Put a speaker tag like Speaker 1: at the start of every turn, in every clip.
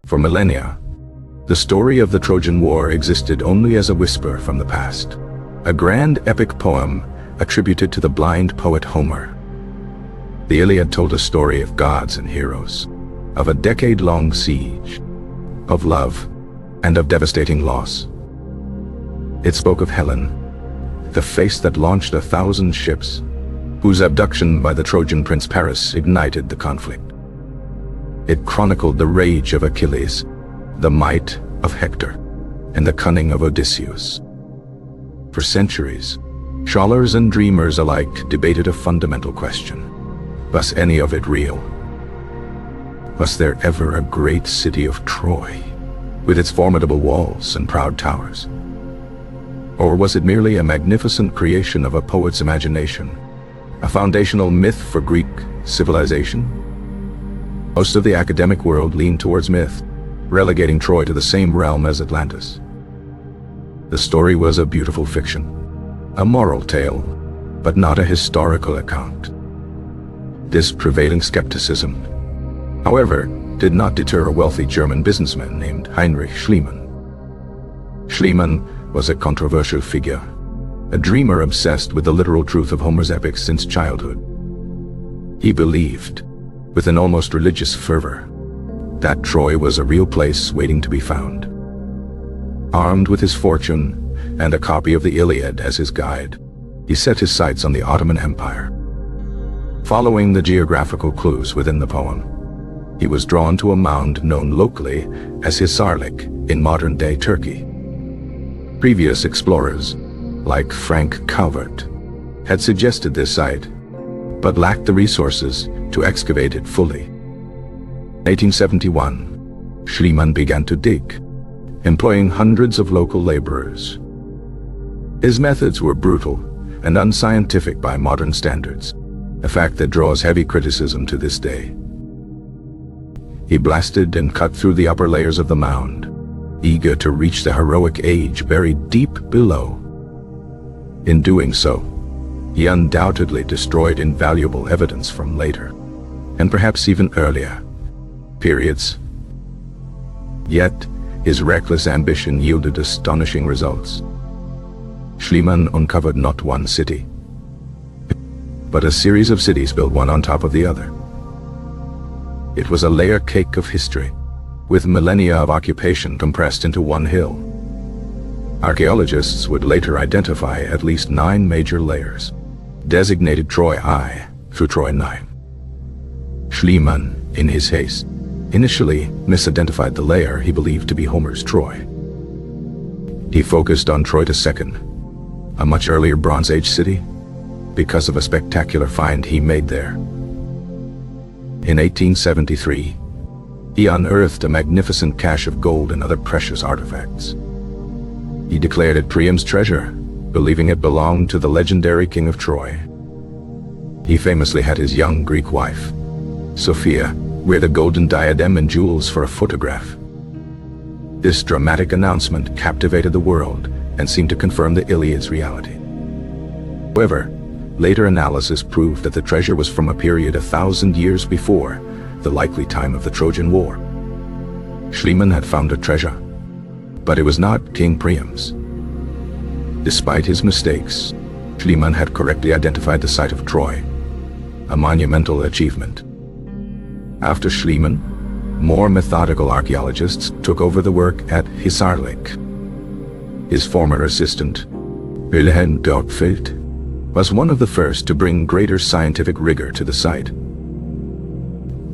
Speaker 1: For millennia, the story of the Trojan War existed only as a whisper from the past, a grand epic poem attributed to the blind poet Homer. The Iliad told a story of gods and heroes, of a decade-long siege, of love, and of devastating loss. It spoke of Helen, the face that launched 1,000 ships, whose abduction by the Trojan prince Paris ignited the conflict. It chronicled the rage of Achilles, the might of Hector, and the cunning of Odysseus. For centuries, scholars and dreamers alike debated a fundamental question: was any of it real? Was there ever a great city of Troy, with its formidable walls and proud towers? Or was it merely a magnificent creation of a poet's imagination, a foundational myth for Greek civilization? Most of the academic world leaned towards myth, relegating Troy to the same realm as Atlantis. The story was a beautiful fiction, a moral tale, but not a historical account. This prevailing skepticism, however, did not deter a wealthy German businessman named Heinrich Schliemann. Schliemann was a controversial figure, a dreamer obsessed with the literal truth of Homer's epics since childhood. He believed, with an almost religious fervor, that Troy was a real place waiting to be found. Armed with his fortune and a copy of the Iliad as his guide, he set his sights on the Ottoman Empire. Following the geographical clues within the poem, he was drawn to a mound known locally as Hisarlik in modern-day Turkey. Previous explorers, like Frank Calvert, had suggested this site, but lacked the resources to excavate it fully. In 1871, Schliemann began to dig, employing hundreds of local laborers. His methods were brutal and unscientific by modern standards, a fact that draws heavy criticism to this day. He blasted and cut through the upper layers of the mound, eager to reach the heroic age buried deep below. In doing so, he undoubtedly destroyed invaluable evidence from later, and perhaps even earlier, periods. Yet, his reckless ambition yielded astonishing results. Schliemann uncovered not one city, but a series of cities built one on top of the other. It was a layer cake of history, with millennia of occupation compressed into one hill. Archaeologists would later identify at least 9 major layers, designated Troy I through Troy IX. Schliemann, in his haste, initially misidentified the layer he believed to be Homer's Troy. He focused on Troy II, a much earlier Bronze Age city, because of a spectacular find he made there. In 1873, he unearthed a magnificent cache of gold and other precious artifacts. He declared it Priam's treasure, believing it belonged to the legendary king of Troy. He famously had his young Greek wife, Sophia, wear the golden diadem and jewels for a photograph. This dramatic announcement captivated the world and seemed to confirm the Iliad's reality. However, later analysis proved that the treasure was from a period 1,000 years before the likely time of the Trojan War. Schliemann had found a treasure, but it was not King Priam's. Despite his mistakes, Schliemann had correctly identified the site of Troy, a monumental achievement. After Schliemann, more methodical archaeologists took over the work at Hisarlik. His former assistant, Wilhelm Dörpfeld, was one of the first to bring greater scientific rigor to the site.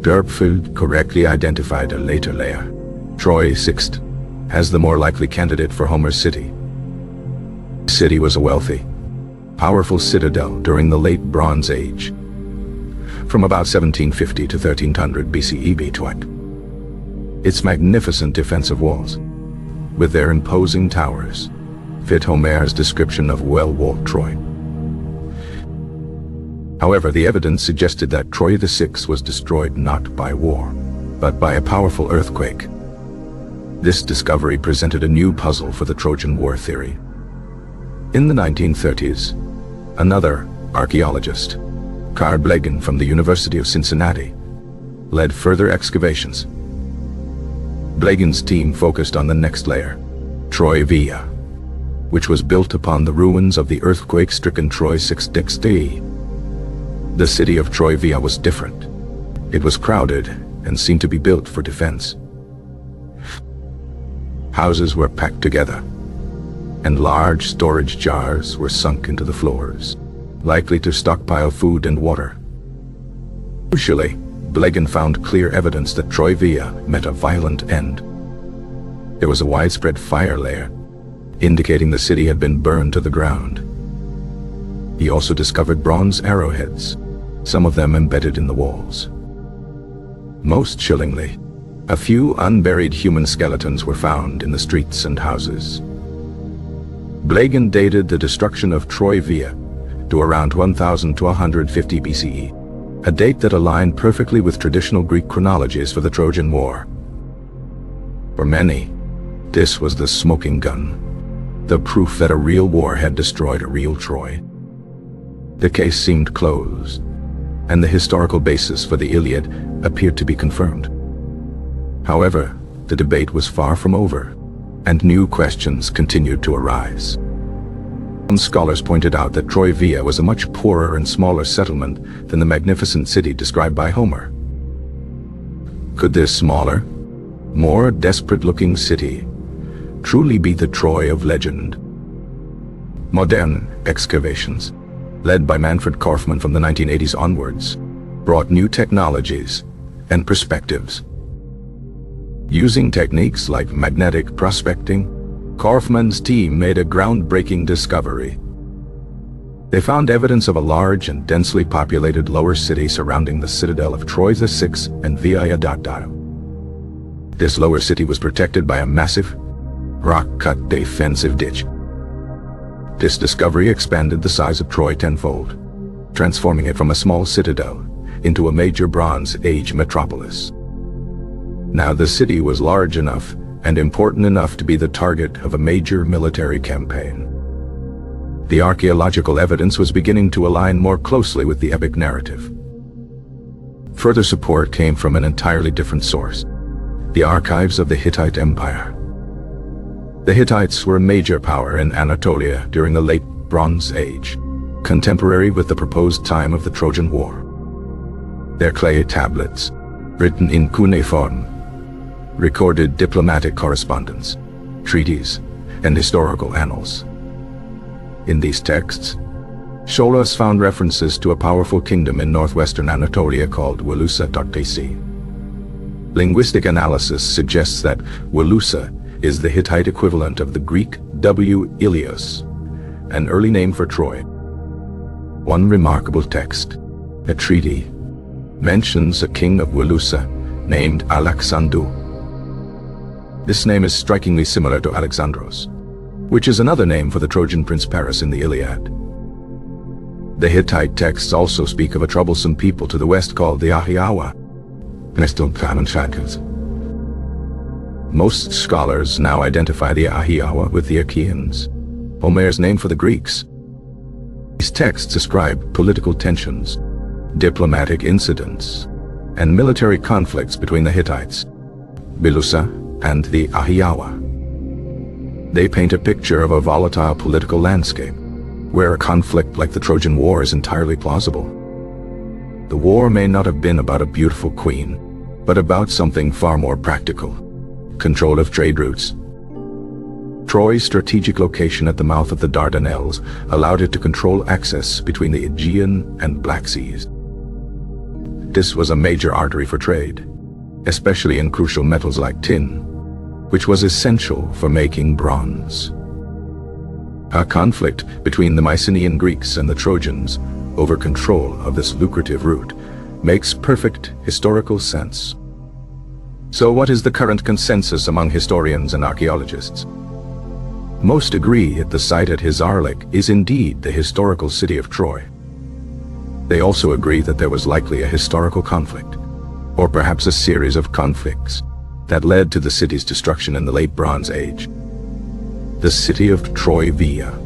Speaker 1: Dörpfeld correctly identified a later layer, Troy VI, as the more likely candidate for Homer's city. The city was a wealthy, powerful citadel during the late Bronze Age, from about 1750 to 1300 BCE. Its magnificent defensive walls, with their imposing towers, fit Homer's description of well-walled Troy. However, the evidence suggested that Troy VI was destroyed not by war, but by a powerful earthquake. This discovery presented a new puzzle for the Trojan War theory. In the 1930s, another archaeologist, Karl Blegen from the University of Cincinnati led further excavations. Blegen's team focused on the next layer, Troy Villa, which was built upon the ruins of the earthquake-stricken Troy 660. The city of Troy Villa was different. It was crowded and seemed to be built for defense. Houses were packed together, and large storage jars were sunk into the floors, likely to stockpile food and water. Crucially, Blegen found clear evidence that Troy Villa met a violent end. There was a widespread fire layer, indicating the city had been burned to the ground. He also discovered bronze arrowheads, some of them embedded in the walls. Most chillingly, a few unburied human skeletons were found in the streets and houses. Blegen dated the destruction of Troy Villa to around 1250 BCE, a date that aligned perfectly with traditional Greek chronologies for the Trojan War. For many, this was the smoking gun, the proof that a real war had destroyed a real Troy. The case seemed closed, and the historical basis for the Iliad appeared to be confirmed. However, the debate was far from over, and new questions continued to arise. Some scholars pointed out that Troy Villa was a much poorer and smaller settlement than the magnificent city described by Homer. Could this smaller, more desperate-looking city truly be the Troy of legend? Modern excavations, led by Manfred Korfmann from the 1980s onwards, brought new technologies and perspectives. Using techniques like magnetic prospecting, Korfmann's team made a groundbreaking discovery. They found evidence of a large and densely populated lower city surrounding the citadel of Troy the Six and Villa Dactyl. This lower city was protected by a massive, rock-cut defensive ditch. This discovery expanded the size of Troy tenfold, transforming it from a small citadel into a major Bronze Age metropolis. Now the city was large enough and important enough to be the target of a major military campaign. The archaeological evidence was beginning to align more closely with the epic narrative. Further support came from an entirely different source, the archives of the Hittite Empire. The Hittites were a major power in Anatolia during the late Bronze Age, contemporary with the proposed time of the Trojan War. Their clay tablets, written in cuneiform, recorded diplomatic correspondence, treaties, and historical annals. In these texts, Scholas found references to a powerful kingdom in northwestern Anatolia called Wilusa Tartesi. Linguistic analysis suggests that Wilusa is the Hittite equivalent of the Greek W. Ilios, an early name for Troy. One remarkable text, a treaty, mentions a king of Wilusa named Alexandru. This name is strikingly similar to Alexandros, which is another name for the Trojan prince Paris in the Iliad. The Hittite texts also speak of a troublesome people to the west called the Ahiawa. Most scholars now identify the Ahiawa with the Achaeans, Homer's name for the Greeks. These texts describe political tensions, diplomatic incidents, and military conflicts between the Hittites, Wilusa, and the Ahiawa. They paint a picture of a volatile political landscape, where a conflict like the Trojan War is entirely plausible. The war may not have been about a beautiful queen, but about something far more practical: control of trade routes. Troy's strategic location at the mouth of the Dardanelles allowed it to control access between the Aegean and Black Seas. This was a major artery for trade, especially in crucial metals like tin, which was essential for making bronze. A conflict between the Mycenaean Greeks and the Trojans over control of this lucrative route makes perfect historical sense. So what is the current consensus among historians and archaeologists? Most agree that the site at Hizarlik is indeed the historical city of Troy. They also agree that there was likely a historical conflict, or perhaps a series of conflicts, that led to the city's destruction in the late Bronze Age. The city of Troy Villa,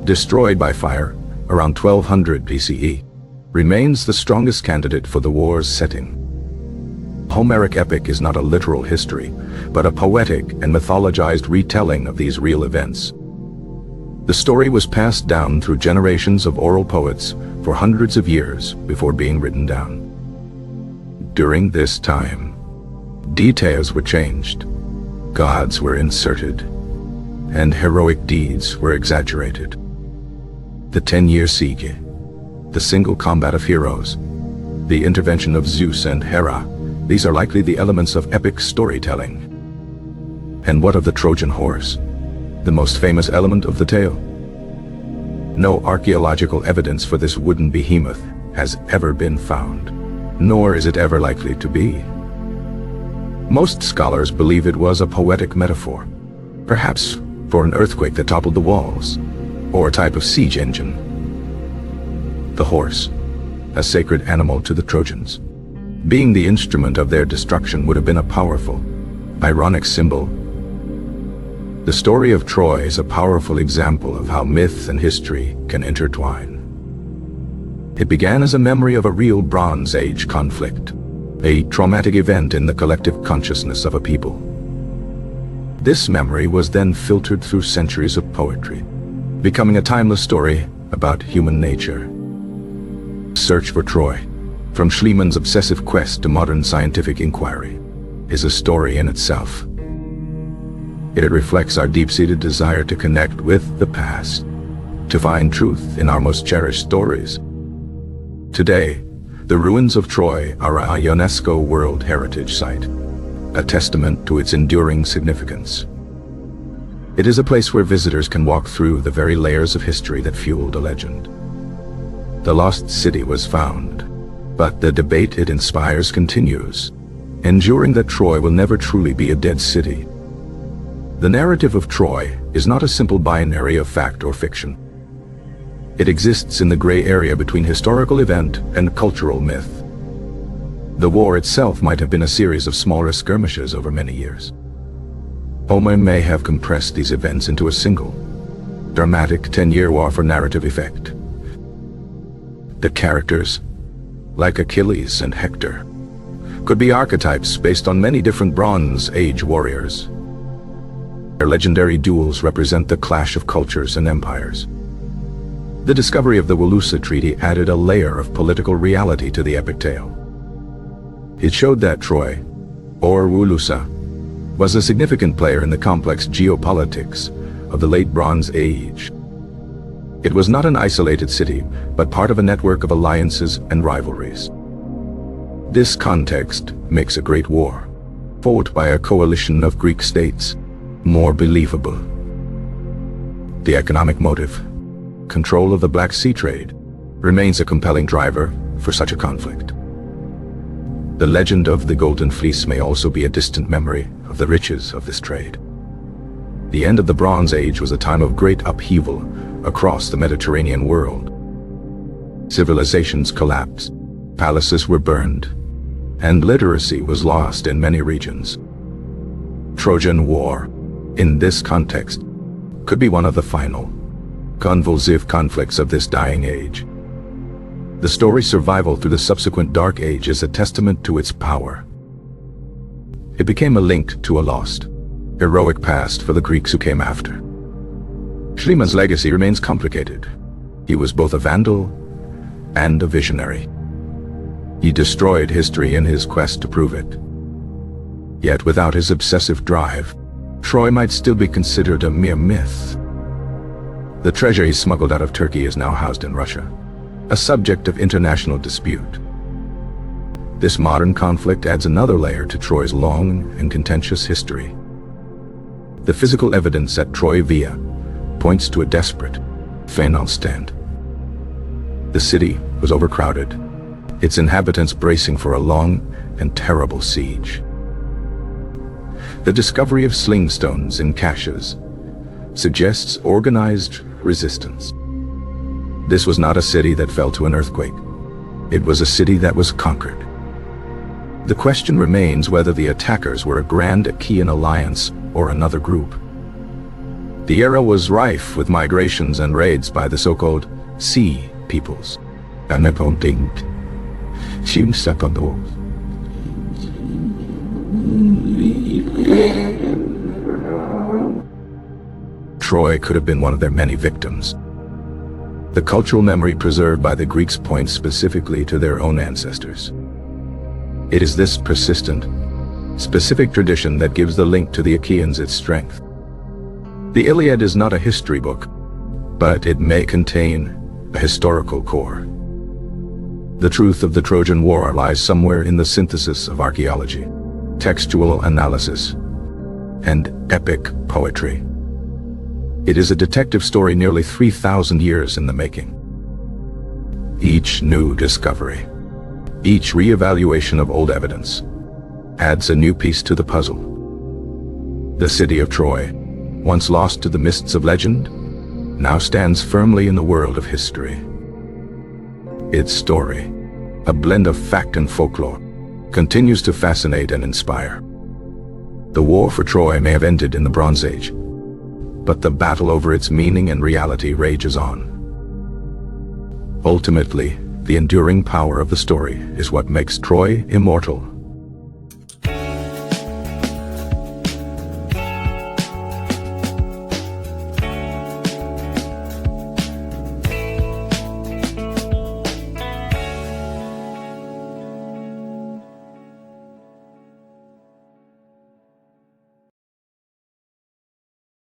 Speaker 1: destroyed by fire around 1200 BCE, remains the strongest candidate for the war's setting. Homeric epic is not a literal history, but a poetic and mythologized retelling of these real events. The story was passed down through generations of oral poets for hundreds of years before being written down. During this time, details were changed, gods were inserted, and heroic deeds were exaggerated. The 10-year siege, the single combat of heroes, the intervention of Zeus and Hera, these are likely the elements of epic storytelling. And what of the Trojan horse, the most famous element of the tale? No archaeological evidence for this wooden behemoth has ever been found, nor is it ever likely to be. Most scholars believe it was a poetic metaphor, perhaps for an earthquake that toppled the walls, or a type of siege engine. The horse, a sacred animal to the Trojans, being the instrument of their destruction, would have been a powerful, ironic symbol. The story of Troy is a powerful example of how myth and history can intertwine. It began as a memory of a real Bronze Age conflict, a traumatic event in the collective consciousness of a people. This memory was then filtered through centuries of poetry, becoming a timeless story about human nature. Search for Troy, from Schliemann's obsessive quest to modern scientific inquiry, is a story in itself. It reflects our deep-seated desire to connect with the past, to find truth in our most cherished stories. Today, the ruins of Troy are a UNESCO World Heritage Site, a testament to its enduring significance. It is a place where visitors can walk through the very layers of history that fueled a legend. The lost city was found, but the debate it inspires continues, ensuring that Troy will never truly be a dead city. The narrative of Troy is not a simple binary of fact or fiction. It exists in the gray area between historical event and cultural myth. The war itself might have been a series of smaller skirmishes over many years. Homer may have compressed these events into a single, dramatic 10-year war for narrative effect. The characters, like Achilles and Hector, could be archetypes based on many different Bronze Age warriors. Their legendary duels represent the clash of cultures and empires. The discovery of the Wulusa Treaty added a layer of political reality to the epic tale. It showed that Troy, or Wulusa, was a significant player in the complex geopolitics of the late Bronze Age. It was not an isolated city, but part of a network of alliances and rivalries. This context makes a great war, fought by a coalition of Greek states, more believable. The economic motive, control of the Black Sea trade, remains a compelling driver for such a conflict. The legend of the Golden Fleece may also be a distant memory of the riches of this trade. The end of the Bronze Age was a time of great upheaval across the Mediterranean world. Civilizations collapsed, palaces were burned, and literacy was lost in many regions. Trojan War, in this context, could be one of the final, convulsive conflicts of this dying age. The story's survival through the subsequent Dark Age is a testament to its power. It became a link to a lost, heroic past for the Greeks who came after. Schliemann's legacy remains complicated. He was both a vandal and a visionary. He destroyed history in his quest to prove it. Yet without his obsessive drive, Troy might still be considered a mere myth. The treasure he smuggled out of Turkey is now housed in Russia, a subject of international dispute. This modern conflict adds another layer to Troy's long and contentious history. The physical evidence at Troy Via points to a desperate, final stand. The city was overcrowded, its inhabitants bracing for a long and terrible siege. The discovery of slingstones in caches suggests organized resistance. This was not a city that fell to an earthquake. It was a city that was conquered. The question remains whether the attackers were a Grand Achaean alliance or another group. The era was rife with migrations and raids by the so-called Sea Peoples, and accounting. Seems second. Troy could have been one of their many victims. The cultural memory preserved by the Greeks points specifically to their own ancestors. It is this persistent, specific tradition that gives the link to the Achaeans its strength. The Iliad is not a history book, but it may contain a historical core. The truth of the Trojan War lies somewhere in the synthesis of archaeology, textual analysis, and epic poetry. It is a detective story nearly 3,000 years in the making. Each new discovery, each re-evaluation of old evidence, adds a new piece to the puzzle. The city of Troy, once lost to the mists of legend, now stands firmly in the world of history. Its story, a blend of fact and folklore, continues to fascinate and inspire. The war for Troy may have ended in the Bronze Age, but the battle over its meaning and reality rages on. Ultimately, the enduring power of the story is what makes Troy immortal